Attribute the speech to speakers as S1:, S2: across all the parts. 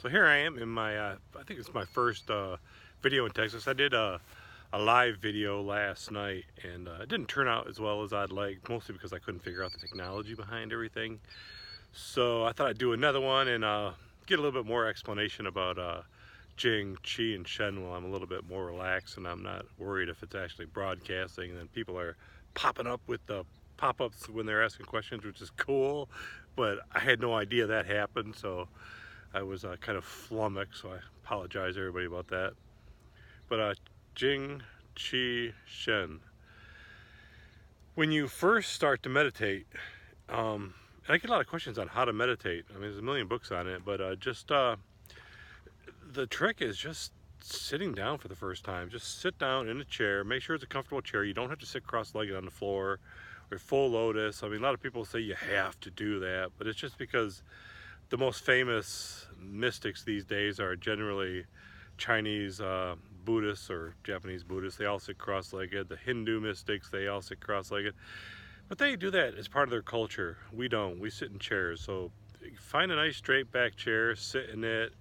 S1: So here I am in my, I think it's my first video in Texas. I did a live video last night and it didn't turn out as well as I'd like, mostly because I couldn't figure out the technology behind everything. So I thought I'd do another one and get a little bit more explanation about Jing, Qi, and Shen while I'm a little bit more relaxed and I'm not worried if it's actually broadcasting and then people are popping up with the pop-ups when they're asking questions, which is cool, but I had no idea that happened, so I was kind of flummoxed, so I apologize everybody about that. But Jing, Qi, Shen. When you first start to meditate, and I get a lot of questions on how to meditate. I mean, there's a million books on it, but the trick is just sitting down for the first time. Just sit down in a chair. Make sure it's a comfortable chair. You don't have to sit cross-legged on the floor or full lotus. I mean, a lot of people say you have to do that, but it's just because the most famous mystics these days are generally Chinese Buddhists or Japanese Buddhists. They all sit cross-legged. The Hindu mystics, they all sit cross-legged. But they do that as part of their culture. We don't. We sit in chairs. So find a nice straight back chair, sit in it.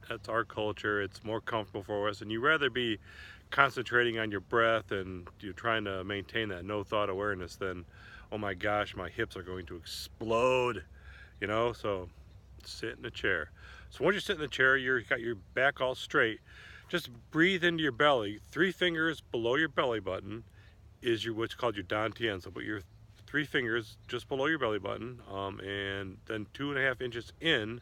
S1: That's our culture. It's more comfortable for us. And you'd rather be concentrating on your breath and you're trying to maintain that no thought awareness than, oh my gosh, my hips are going to explode, you know? So sit in a chair. So once you sit in the chair, you've got your back all straight. Just breathe into your belly. 3 fingers below your belly button is your what's called your dantian. So put your 3 fingers just below your belly button, and then 2.5 inches in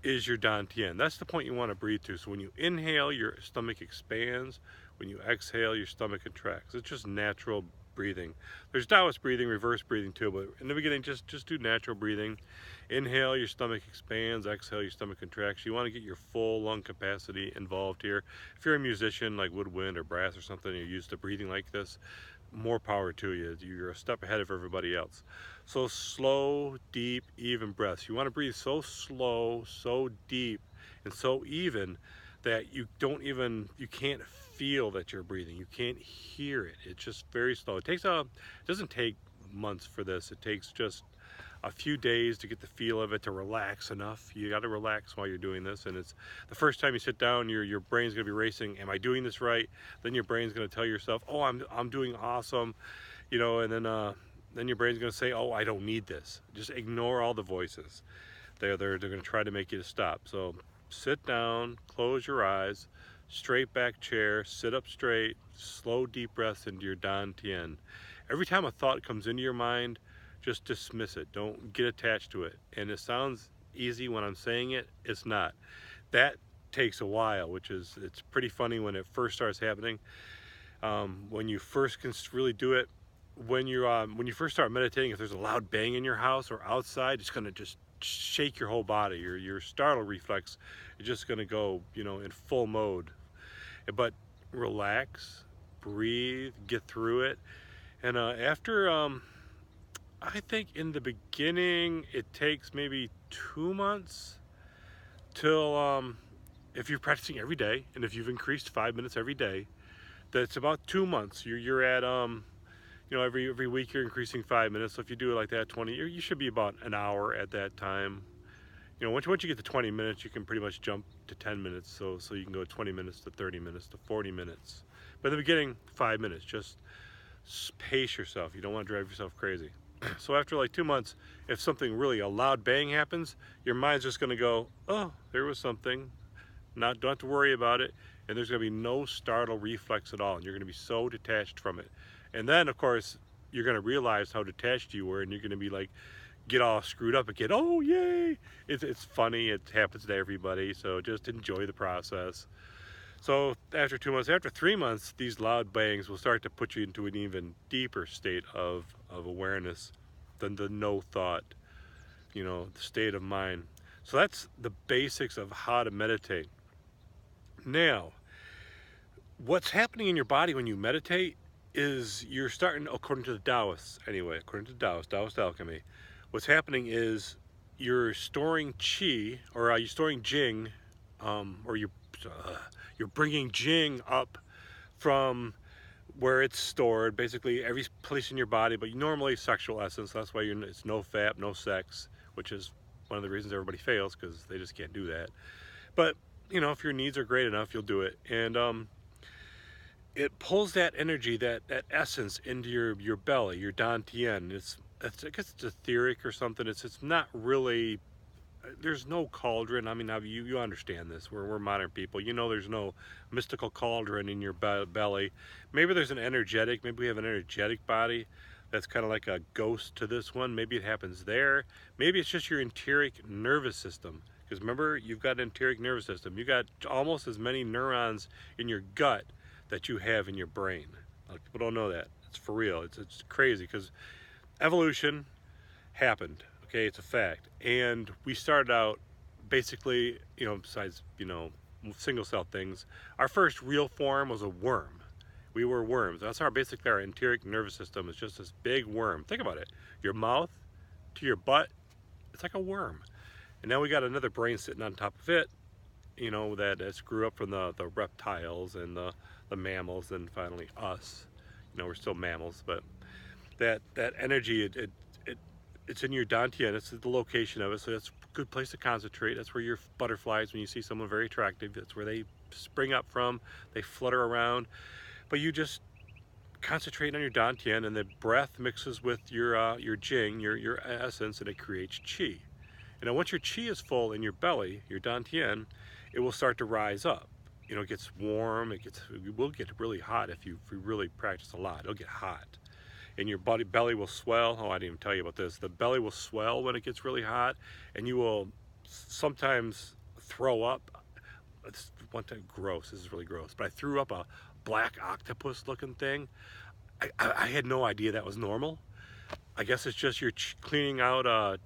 S1: is your dantian. That's the point you want to breathe to. So when you inhale, your stomach expands. When you exhale, your stomach contracts. It's just natural breathing. There's Taoist breathing, reverse breathing too, but in the beginning, just do natural breathing. Inhale, your stomach expands. Exhale, your stomach contracts. You want to get your full lung capacity involved here. If you're a musician like woodwind or brass or something, you're used to breathing like this, more power to you. You're a step ahead of everybody else. So slow, deep, even breaths. You want to breathe so slow, so deep, and so even that you can't feel that you're breathing. You can't hear it. It's just very slow. It doesn't take months for this. It takes just a few days to get the feel of it, to relax enough. You got to relax while you're doing this, and it's the first time you sit down, your brain's going to be racing. Am I doing this right? Then your brain's going to tell yourself, oh, I'm doing awesome, you know, and then your brain's going to say, oh, I don't need this. Just ignore all the voices. They're going to try to make you to stop. So sit down, close your eyes, straight back chair, sit up straight, slow deep breaths into your dantian. Every time a thought comes into your mind, just dismiss it. Don't get attached to it. And it sounds easy when I'm saying it. It's not. That takes a while, it's pretty funny when it first starts happening. When you first can really do it, when you first start meditating, if there's a loud bang in your house or outside, it's going to just shake your whole body. Your startle reflex is just going to go, you know, in full mode. But relax, breathe, get through it. And after I think in the beginning it takes maybe 2 months till if you're practicing every day, and if you've increased 5 minutes every day, that's about 2 months. You're at you know, every week you're increasing 5 minutes. So if you do it like that, you should be about an hour at that time. You know, once you get to 20 minutes, you can pretty much jump to 10 minutes. So you can go 20 minutes to 30 minutes to 40 minutes. But in the beginning, 5 minutes. Just pace yourself. You don't want to drive yourself crazy. So after like 2 months, if something really, a loud bang happens, your mind's just going to go, oh, there was something. Don't have to worry about it. And there's going to be no startle reflex at all. And you're going to be so detached from it. And then, of course, you're going to realize how detached you were, and you're going to be like, get all screwed up again. Oh, yay! It's funny. It happens to everybody. So just enjoy the process. So after 2 months, after 3 months, these loud bangs will start to put you into an even deeper state of awareness than the no thought, you know, the state of mind. So that's the basics of how to meditate. Now, what's happening in your body when you meditate is you're starting, according to the Taoists anyway, according to Taoist Alchemy, what's happening is you're storing qi, or you're storing Jing, or you're bringing Jing up from where it's stored, basically every place in your body, but normally sexual essence. That's why it's no fat, no sex, which is one of the reasons everybody fails, because they just can't do that. But you know, if your needs are great enough, you'll do it. And it pulls that energy, that essence into your belly, your dantian. I guess it's etheric or something. It's not really. There's no cauldron. I mean, now you understand this. We're modern people. You know, there's no mystical cauldron in your belly. Maybe there's an energetic. Maybe we have an energetic body that's kind of like a ghost to this one. Maybe it happens there. Maybe it's just your enteric nervous system. Because remember, you've got an enteric nervous system. You got almost as many neurons in your gut that you have in your brain. A lot of people don't know that. It's for real. It's crazy because evolution happened. Okay, it's a fact. And we started out basically, you know, besides, you know, single cell things, our first real form was a worm. We were worms. That's basically our enteric nervous system is just this big worm. Think about it. Your mouth to your butt, it's like a worm. And now we got another brain sitting on top of it, you know, that grew up from the reptiles and the mammals and finally us. You know, we're still mammals, but that energy, it's in your dantian. It's the location of it, so that's a good place to concentrate. That's where your butterflies, when you see someone very attractive, that's where they spring up from. They flutter around, but you just concentrate on your dantian, and the breath mixes with your Jing, your essence, and it creates chi. And now once your chi is full in your belly, your dantian, it will start to rise up. You know, it gets warm. It will get really hot if you really practice a lot. It'll get hot. And your belly will swell. Oh, I didn't even tell you about this. The belly will swell when it gets really hot, and you will sometimes throw up. It's one time gross. This is really gross. But I threw up a black octopus-looking thing. I had no idea that was normal. I guess it's just you're cleaning out oh,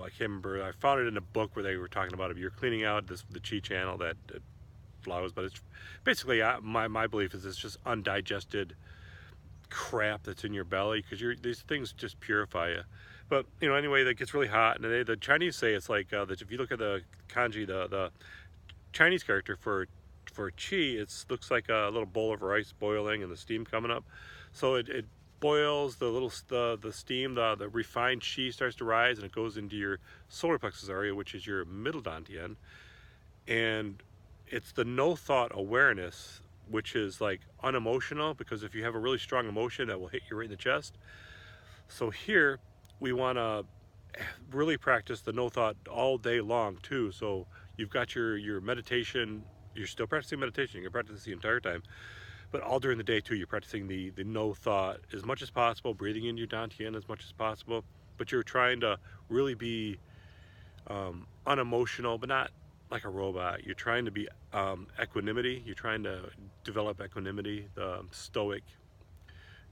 S1: I can't remember. I found it in a book where they were talking about it. You're cleaning out the chi channel that flows, but it's basically my belief is it's just undigested crap that's in your belly because these things just purify you. But you know, anyway, that gets really hot, and the Chinese say it's like that. If you look at the kanji, the Chinese character for chi, it looks like a little bowl of rice boiling and the steam coming up. So it boils, the steam, the refined chi starts to rise, and it goes into your solar plexus area, which is your middle dantian. And it's the no thought awareness, which is like unemotional, because if you have a really strong emotion, that will hit you right in the chest. So here we want to really practice the no thought all day long too. So you've got your meditation. You're still practicing meditation. You can practice this the entire time, but all during the day too, you're practicing the no thought as much as possible, breathing in your dantian as much as possible. But you're trying to really be unemotional, but not like a robot. You're trying to be equanimity. You're trying to develop equanimity, the stoic.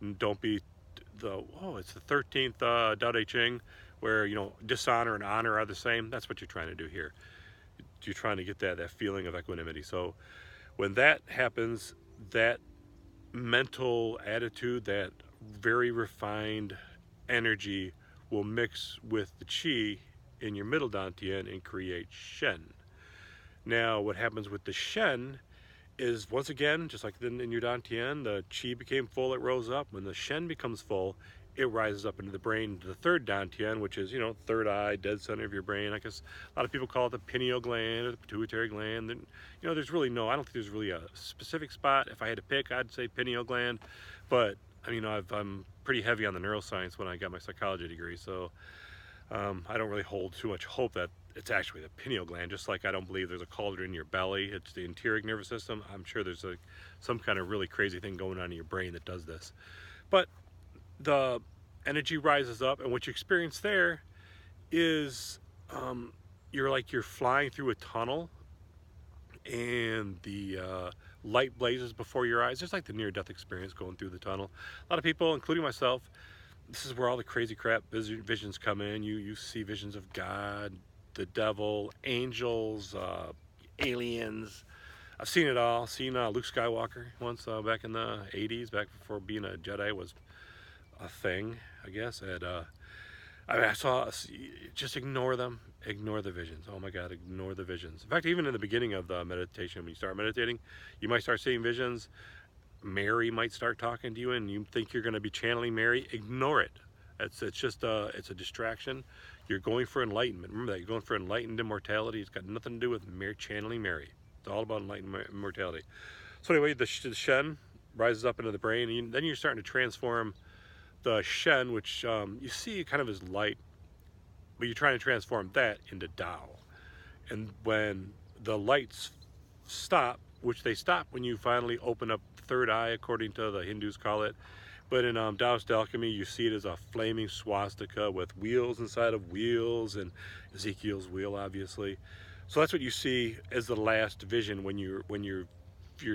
S1: And don't be it's the 13th Tao Te Ching, where, you know, dishonor and honor are the same. That's what you're trying to do here. You're trying to get that feeling of equanimity. So when that happens, that mental attitude, that very refined energy will mix with the chi in your middle dantian and create Shen. Now, what happens with the Shen is, once again, just like in your dantian, the chi became full, it rose up. When the Shen becomes full, it rises up into the brain, the third dantian, which is, you know, third eye, dead center of your brain. I guess a lot of people call it the pineal gland or the pituitary gland. And, you know, there's really I don't think there's really a specific spot. If I had to pick, I'd say pineal gland. But, I mean, I'm pretty heavy on the neuroscience when I got my psychology degree. So I don't really hold too much hope that it's actually the pineal gland, just like I don't believe there's a cauldron in your belly. It's the enteric nervous system. I'm sure there's some kind of really crazy thing going on in your brain that does this. But the energy rises up, and what you experience there is you're flying through a tunnel, and the light blazes before your eyes. Just like the near-death experience going through the tunnel. A lot of people, including myself, this is where all the crazy crap visions come in. You see visions of God, the devil, angels, aliens. I've seen it all. Seen Luke Skywalker once back in the 80s, back before being a Jedi was a thing, I guess. And I saw, just ignore them. Ignore the visions. Oh my God, ignore the visions. In fact, even in the beginning of the meditation, when you start meditating, you might start seeing visions. Mary might start talking to you, and you think you're going to be channeling Mary. Ignore it. It's just it's a distraction. You're going for enlightenment. Remember that, you're going for enlightened immortality. It's got nothing to do with mere channeling Mary. It's all about enlightened immortality. So anyway, the Shen rises up into the brain, and then you're starting to transform the Shen, which you see kind of as light, but you're trying to transform that into Tao. And when the lights stop, which they stop when you finally open up the third eye, according to the Hindus call it, but in Taoist Alchemy, you see it as a flaming swastika with wheels inside of wheels, and Ezekiel's wheel, obviously. So that's what you see as the last vision when your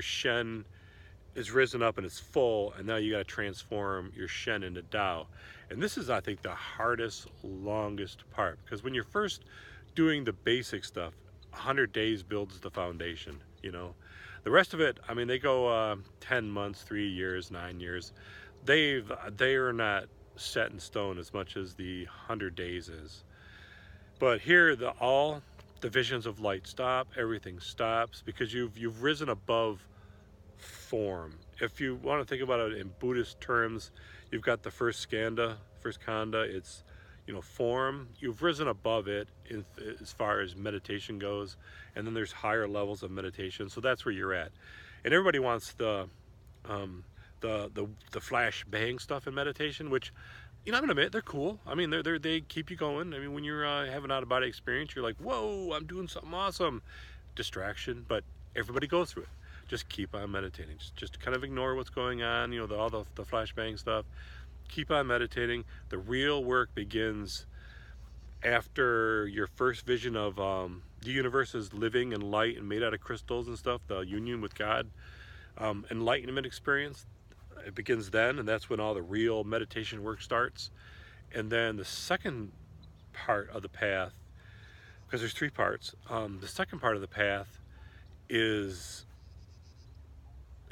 S1: Shen is risen up and it's full, and now you got to transform your Shen into Tao. And this is, I think, the hardest, longest part, because when you're first doing the basic stuff, 100 days builds the foundation, you know. The rest of it, I mean, they go 10 months, 3 years, 9 years. They are not set in stone as much as the 100 days is. But here, all the visions of light stop. Everything stops because you've risen above form. If you want to think about it in Buddhist terms, you've got the first skanda, first kanda. It's, you know, form. You've risen above it as far as meditation goes, and then there's higher levels of meditation. So that's where you're at. And everybody wants the flash bang stuff in meditation, which, you know, I'm gonna admit, they're cool. I mean, they keep you going. I mean, when you're having out of body experience, you're like, whoa, I'm doing something awesome. Distraction, but everybody goes through it. Just keep on meditating. Just kind of ignore what's going on. You know, all the flashbang stuff. Keep on meditating. The real work begins after your first vision of the universe is living and light and made out of crystals and stuff. The union with God, enlightenment experience. It begins then, and that's when all the real meditation work starts. And then the second part of the path, because there's 3 parts. The second part of the path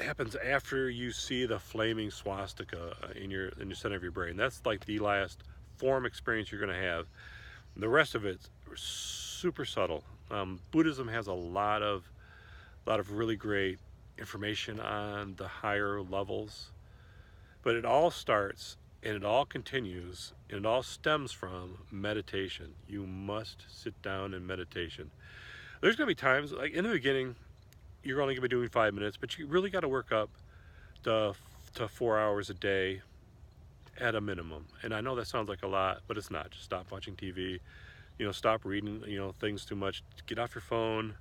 S1: happens after you see the flaming swastika in your center of your brain. That's like the last form experience you're going to have. The rest of it's super subtle. Buddhism has a lot of really great information on the higher levels, but it all starts and it all continues and it all stems from meditation. You must sit down in meditation. There's going to be times, like in the beginning, you're only going to be doing 5 minutes, but you really got to work up to 4 hours a day at a minimum. And I know that sounds like a lot, but it's not. Just stop watching TV, you know, stop reading, you know, things too much. Get off your phone,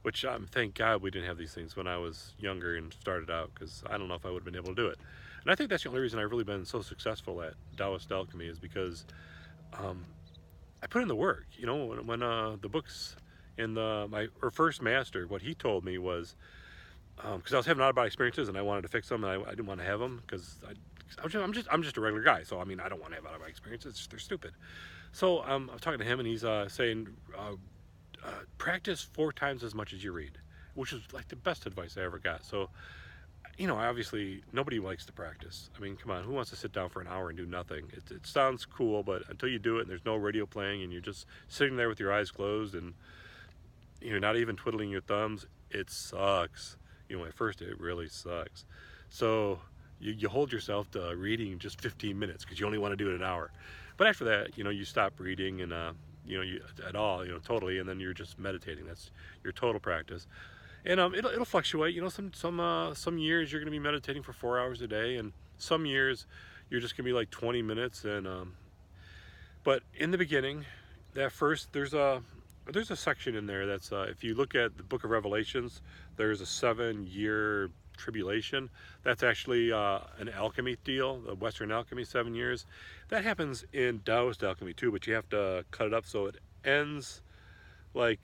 S1: which thank God we didn't have these things when I was younger and started out, because I don't know if I would have been able to do it. And I think that's the only reason I've really been so successful at Taoist Alchemy, is because I put in the work. You know, when the books and my first master, what he told me was, because I was having out-of-body experiences and I wanted to fix them, and I didn't want to have them because I'm just a regular guy. So I mean, I don't want to have out-of-body experiences. They're stupid. So I was talking to him, and he's saying, practice 4 times as much as you read, which is like the best advice I ever got. So, you know, obviously nobody likes to practice. I mean, come on, who wants to sit down for an hour and do nothing? It sounds cool, but until you do it and there's no radio playing and you're just sitting there with your eyes closed and you're not even twiddling your thumbs, it sucks. You know, at first it really sucks. So you hold yourself to reading just 15 minutes because you only want to do it an hour. But after that, you know, you stop reading and you know, at all, you know, totally, and then you're just meditating. That's your total practice. And it'll fluctuate. You know, some years you're going to be meditating for 4 hours a day, and some years you're just going to be like 20 minutes. And but in the beginning, there's a section in there that's if you look at the Book of Revelations, there's a 7-year tribulation. That's actually an alchemy deal, the Western alchemy, 7 years. That happens in Taoist alchemy too, but you have to cut it up so it ends like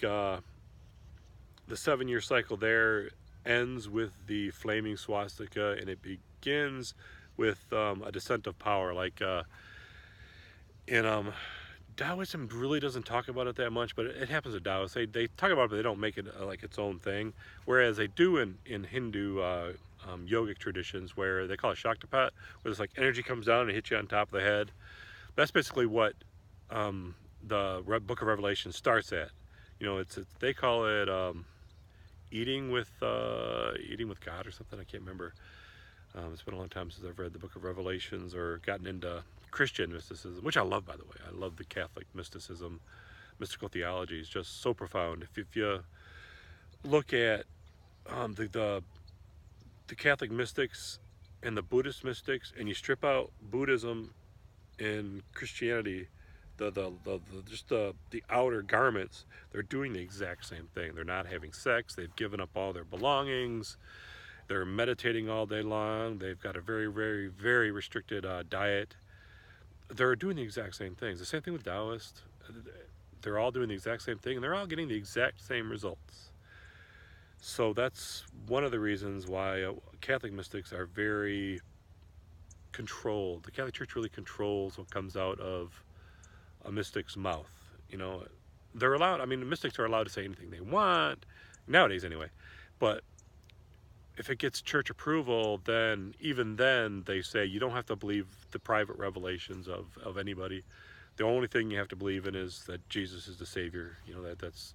S1: the 7-year cycle there ends with the flaming swastika, and it begins with a descent of power. Like in Taoism really doesn't talk about it that much, but it happens in Taoists. They talk about it, but they don't make it like its own thing. Whereas they do in Hindu yogic traditions, where they call it Shaktipat, where there's like energy comes down and hits you on top of the head. That's basically what the Book of Revelation starts at. You know, they call it eating with God or something. I can't remember. It's been a long time since I've read the Book of Revelations or gotten into Christian mysticism, which I love, by the way. I love the Catholic mysticism. Mystical theology is just so profound. If you look at the Catholic mystics and the Buddhist mystics, and you strip out Buddhism and Christianity, just the outer garments, they're doing the exact same thing. They're not having sex. They've given up all their belongings. They're meditating all day long. They've got a very, very, very restricted diet. They're doing the exact same things. The same thing with Taoists. They're all doing the exact same thing, and they're all getting the exact same results. So that's one of the reasons why Catholic mystics are very controlled. The Catholic Church really controls what comes out of a mystic's mouth. You know, they're allowed, I mean, the mystics are allowed to say anything they want, nowadays anyway, but if it gets church approval, then even then they say you don't have to believe the private revelations of anybody. The only thing you have to believe in is that Jesus is the Savior. You know, that's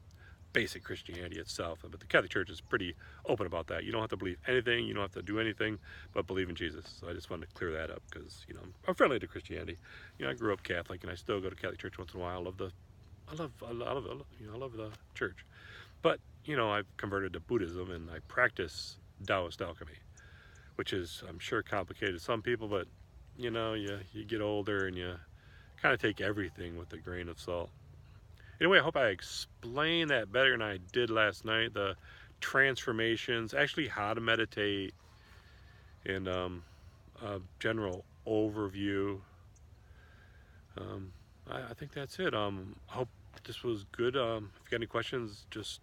S1: basic Christianity itself. But the Catholic Church is pretty open about that. You don't have to believe anything. You don't have to do anything but believe in Jesus. So I just wanted to clear that up because, you know, I'm friendly to Christianity. You know, I grew up Catholic and I still go to Catholic Church once in a while. I love the church. But, you know, I've converted to Buddhism and I practice Taoist Alchemy, which is, I'm sure, complicated to some people, but, you know, you get older and you kind of take everything with a grain of salt. Anyway, I hope I explained that better than I did last night. The transformations, actually how to meditate, and a general overview. I think that's it. I hope this was good. If you got any questions, just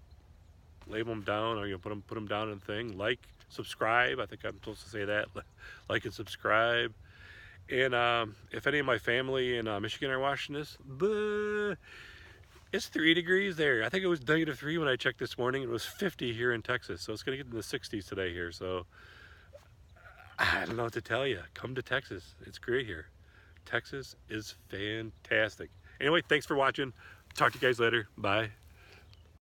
S1: label them down, or you know, put them down in the thing. Like, subscribe. I think I'm supposed to say that. Like and subscribe. And if any of my family in Michigan are watching this, it's 3 degrees there. I think it was -3 when I checked this morning. It was 50 here in Texas, so it's gonna get in the 60s today here. So I don't know what to tell you. Come to Texas. It's great here. Texas is fantastic. Anyway, thanks for watching. Talk to you guys later. Bye.